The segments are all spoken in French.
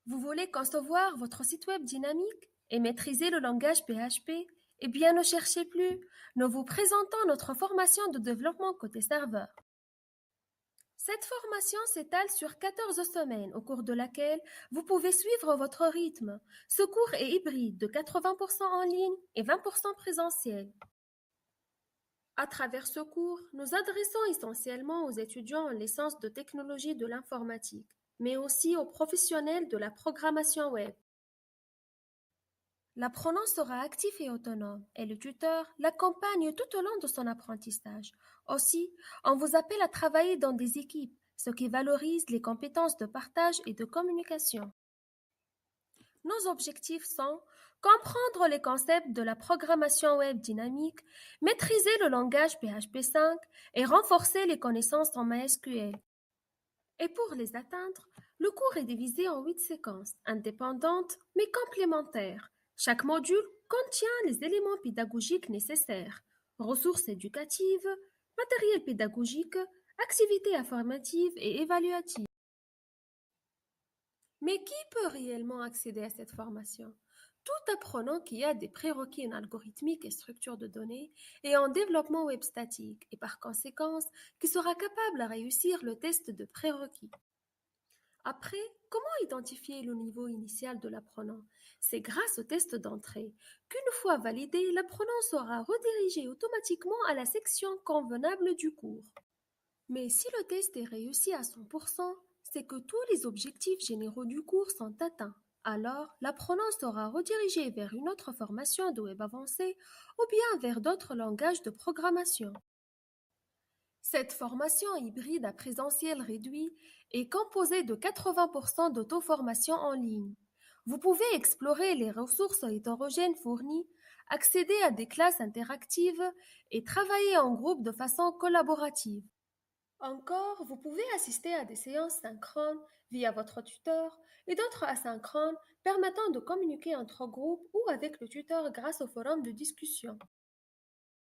Vous voulez concevoir votre site web dynamique et maîtriser le langage PHP? Eh bien, ne cherchez plus. Nous vous présentons notre formation de développement côté serveur. Cette formation s'étale sur 14 semaines, au cours de laquelle vous pouvez suivre votre rythme. Ce cours est hybride de 80% en ligne et 20% présentiel. À travers ce cours, nous adressons essentiellement aux étudiants en licence de technologie de l'informatique, mais aussi aux professionnels de la programmation web. L'apprenant sera actif et autonome, et le tuteur l'accompagne tout au long de son apprentissage. Aussi, on vous appelle à travailler dans des équipes, ce qui valorise les compétences de partage et de communication. Nos objectifs sont comprendre les concepts de la programmation web dynamique, maîtriser le langage PHP 5 et renforcer les connaissances en MySQL. Et pour les atteindre, le cours est divisé en 8 séquences, indépendantes mais complémentaires. Chaque module contient les éléments pédagogiques nécessaires, ressources éducatives, matériel pédagogique, activités informatives et évaluatives. Mais qui peut réellement accéder à cette formation? Tout apprenant qui a des prérequis en algorithmique et structure de données et en développement web statique et par conséquent qui sera capable à réussir le test de prérequis. Après, comment identifier le niveau initial de l'apprenant? C'est grâce au test d'entrée qu'une fois validé, l'apprenant sera redirigé automatiquement à la section convenable du cours. Mais si le test est réussi à 100%, c'est que tous les objectifs généraux du cours sont atteints. Alors, l'apprenant sera redirigé vers une autre formation de web avancé ou bien vers d'autres langages de programmation. Cette formation hybride à présentiel réduit est composée de 80% d'auto-formation en ligne. Vous pouvez explorer les ressources hétérogènes fournies, accéder à des classes interactives et travailler en groupe de façon collaborative. Encore, vous pouvez assister à des séances synchrones via votre tuteur et d'autres asynchrones permettant de communiquer entre groupes ou avec le tuteur grâce au forum de discussion.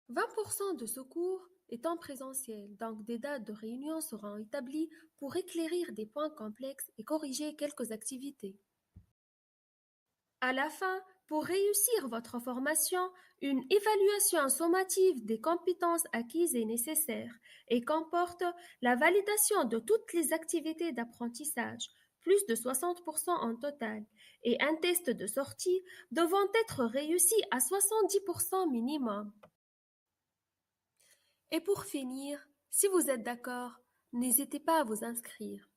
20% de ce cours est en présentiel, donc des dates de réunion seront établies pour éclairir des points complexes et corriger quelques activités. À la fin, pour réussir votre formation, une évaluation sommative des compétences acquises est nécessaire et comporte la validation de toutes les activités d'apprentissage, plus de 60% en total, et un test de sortie devant être réussi à 70% minimum. Et pour finir, si vous êtes d'accord, n'hésitez pas à vous inscrire.